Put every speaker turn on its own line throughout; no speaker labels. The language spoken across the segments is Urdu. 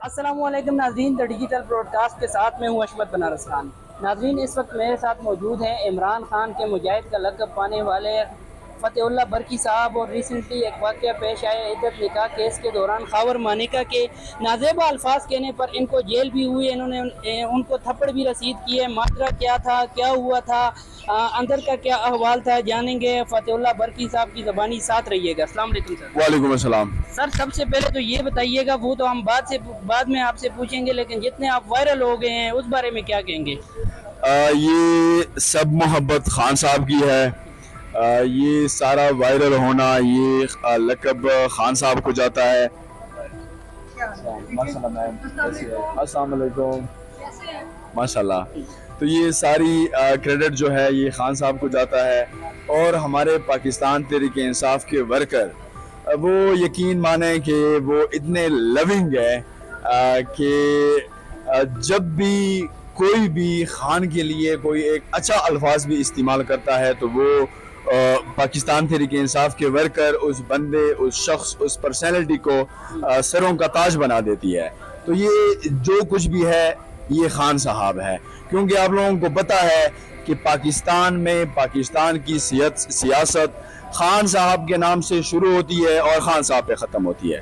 السلام علیکم ناظرین، دا ڈیجیٹل براڈ کاسٹ کے ساتھ میں ہوں اشمت بنارس خان۔ ناظرین، اس وقت میرے ساتھ موجود ہیں عمران خان کے مجاہد کا لقب پانے والے فتح اللہ برکی صاحب، اور ریسنٹلی ایک واقعہ پیش آیا عدت نکاح کیس کے دوران خاور مانیکا کے نازیبا الفاظ کہنے پر ان کو جیل بھی ہوئی، انہوں نے ان کو تھپڑ بھی رسید کی ہے۔ ماجرا کیا تھا، کیا ہوا تھا، اندر کا کیا احوال تھا، جانیں گے فتح اللہ برکی صاحب کی زبانی۔ ساتھ رہیے گا۔ السلام علیکم سر۔
وعلیکم السلام۔
سر، سب سے پہلے تو یہ بتائیے گا، وہ تو ہم بعد میں آپ سے پوچھیں گے، لیکن جتنے آپ وائرل ہو گئے ہیں اس بارے میں کیا کہیں گے؟
یہ سب محبت خان صاحب کی ہے۔ یہ سارا وائرل ہونا، یہ لقب خان صاحب کو جاتا ہے۔ السلام علیکم۔ ماشاءاللہ۔ تو یہ ساری کریڈٹ جو ہے یہ خان صاحب کو جاتا ہے، اور ہمارے پاکستان تحریک انصاف کے ورکر وہ یقین مانیں کہ وہ اتنے لونگ ہے کہ جب بھی کوئی بھی خان کے لیے کوئی ایک اچھا الفاظ بھی استعمال کرتا ہے تو وہ پاکستان تحریک انصاف کے ورکر اس بندے، اس شخص، اس پرسنالٹی کو سروں کا تاج بنا دیتی ہے۔ تو یہ جو کچھ بھی ہے یہ خان صاحب ہے، کیونکہ آپ لوگوں کو پتہ ہے کہ پاکستان میں پاکستان کی سیاست خان صاحب کے نام سے شروع ہوتی ہے اور خان صاحب پہ ختم ہوتی ہے۔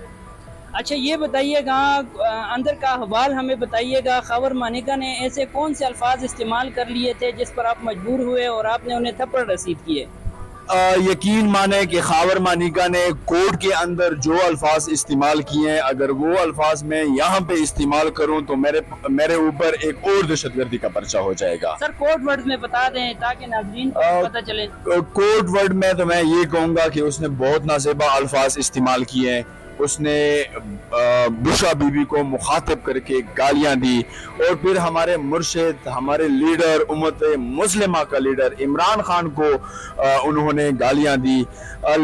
اچھا، یہ بتائیے گا، اندر کا احوال ہمیں بتائیے گا، خاور مانیکا نے ایسے کون سے الفاظ استعمال کر لیے تھے جس پر آپ مجبور ہوئے اور آپ نے انہیں تھپڑ رسید کیے؟
یقین مانیں کہ خاور مانیکا نے کورٹ کے اندر جو الفاظ استعمال کیے ہیں، اگر وہ الفاظ میں یہاں پہ استعمال کروں تو میرے اوپر ایک اور دہشت گردی کا پرچہ ہو جائے گا۔
سر، کوڈ ورڈ میں بتا دیں تاکہ ناظرین کو پتہ چلے۔
کوڈ ورڈ میں تو میں یہ کہوں گا کہ اس نے بہت نازیبا الفاظ استعمال کیے ہیں۔ اس نے بشرا بی بی کو مخاطب کر کے گالیاں دی، اور پھر ہمارے مرشد، ہمارے لیڈر، امت مسلمہ کا لیڈر عمران خان کو انہوں نے گالیاں دی،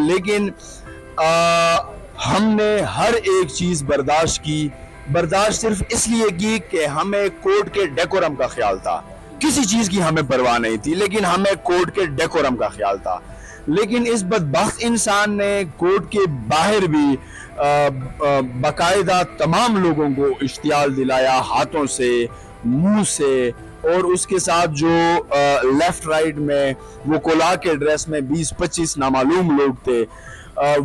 لیکن ہم نے ہر ایک چیز برداشت صرف اس لیے کی کہ ہمیں کورٹ کے ڈیکورم کا خیال تھا۔ کسی چیز کی ہمیں پرواہ نہیں تھی، لیکن ہمیں کورٹ کے ڈیکورم کا خیال تھا۔ لیکن اس بدبخت انسان نے کورٹ کے باہر بھی باقاعدہ تمام لوگوں کو اشتعال دلایا، ہاتھوں سے، منہ سے، اور اس کے ساتھ جو لیفٹ رائٹ میں وہ کولا کے ڈریس میں 20-25 نامعلوم لوگ تھے،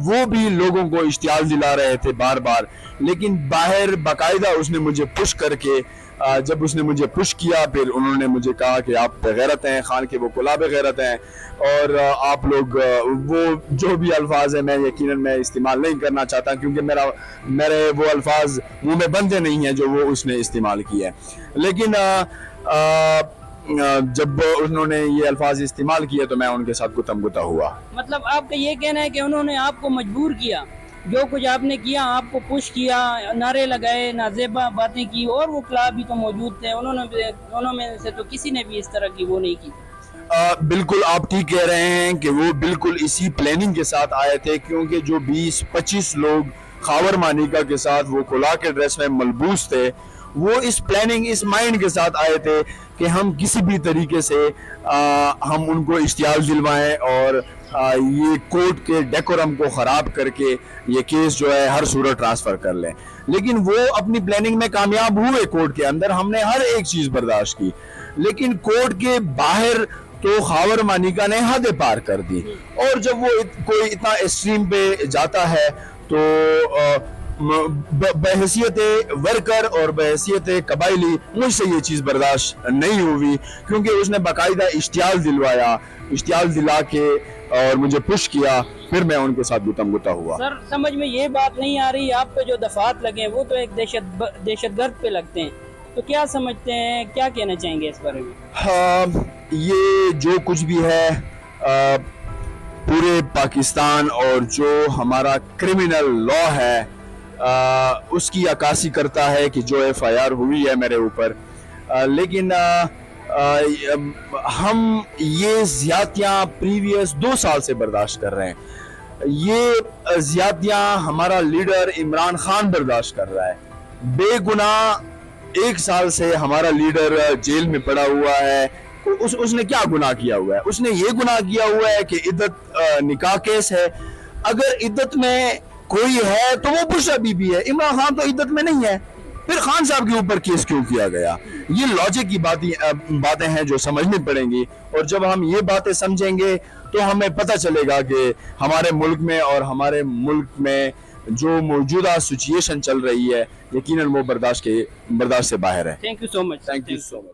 وہ بھی لوگوں کو اشتعال دلا رہے تھے بار بار۔ لیکن باہر باقاعدہ اس نے مجھے پش کر کے، جب اس نے مجھے پش کیا، پھر انہوں نے مجھے کہا کہ آپ بغیرت ہیں، خان کے وہ کلا بغیرت ہیں، اور آپ لوگ وہ جو بھی الفاظ ہیں میں یقیناً میں استعمال نہیں کرنا چاہتا، کیونکہ میرے وہ الفاظ منہ میں بندے نہیں ہیں جو وہ اس نے استعمال کیے۔ لیکن جب انہوں نے یہ الفاظ استعمال کیے تو میں ان کے ساتھ گتم گتا ہوا۔
مطلب آپ کا یہ کہنا ہے کہ انہوں نے آپ کو مجبور کیا، جو کچھ آپ نے کیا، آپ کو پش کیا، نعرے لگائے، نازیبا باتیں کی، اور وہ کلا بھی تو موجود تھے، انہوں میں سے تو کسی نے بھی اس طرح کی وہ نہیں کی۔
بالکل آپ ٹھیک کہہ رہے ہیں کہ وہ بالکل اسی پلاننگ کے ساتھ آئے تھے، کیونکہ جو 20-25 لوگ خاور مانیکا کے ساتھ وہ کولا کے ڈریس میں ملبوس تھے، وہ اس پلاننگ، اس مائنڈ کے ساتھ آئے تھے کہ ہم کسی بھی طریقے سے ہم ان کو اشتعال دلوائیں، اور یہ کورٹ کے ڈیکورم کو خراب کر کے یہ کیس جو ہے ہر صورت ٹرانسفر کر لیں۔ لیکن وہ اپنی پلاننگ میں کامیاب ہوئے۔ کورٹ کے اندر ہم نے ہر ایک چیز برداشت کی، لیکن کورٹ کے باہر تو خاور مانیکا نے حد پار کر دی، اور جب وہ کوئی اتنا ایکسٹریم پہ جاتا ہے تو بحیثیت ورکر اور بحیثیت قبائلی مجھ سے یہ چیز برداشت نہیں ہوئی، کیونکہ اس نے باقاعدہ اشتعال دلوایا، اشتعال دلا کے اور مجھے پش کیا، پھر میں ان کے ساتھ گتم گتا ہوا۔
سر، سمجھ میں یہ بات نہیں آ رہی، آپ پہ جو دفعات لگے وہ تو ایک دہشت گرد پہ لگتے ہیں، تو کیا سمجھتے ہیں، کیا کہنا چاہیں گے اس بارے میں؟
ہاں، یہ جو کچھ بھی ہے پورے پاکستان اور جو ہمارا کرمنل لا ہے اس کی عکاسی کرتا ہے کہ جو ایف آئی آر ہوئی ہے میرے اوپر، لیکن ہم یہ زیادتیاں پریویس 2 سال سے برداشت کر رہے ہیں۔ یہ زیادتیاں ہمارا لیڈر عمران خان برداشت کر رہا ہے۔ بے گناہ 1 سال سے ہمارا لیڈر جیل میں پڑا ہوا ہے۔ اس نے کیا گناہ کیا ہوا ہے؟ اس نے یہ گناہ کیا ہوا ہے کہ عدت نکاح کیس ہے۔ اگر عدت میں کوئی ہے تو وہ بشرا بی بی ہے، عمران خان تو عدت میں نہیں ہے۔ پھر خان صاحب کے اوپر کیس کیوں کیا گیا؟ یہ لاجک کی باتیں ہیں جو سمجھنی پڑیں گی، اور جب ہم یہ باتیں سمجھیں گے تو ہمیں پتہ چلے گا کہ ہمارے ملک میں اور ہمارے ملک میں جو موجودہ سچویشن چل رہی ہے یقیناً وہ برداشت سے باہر ہے۔
Thank you so much.
Thank you so much.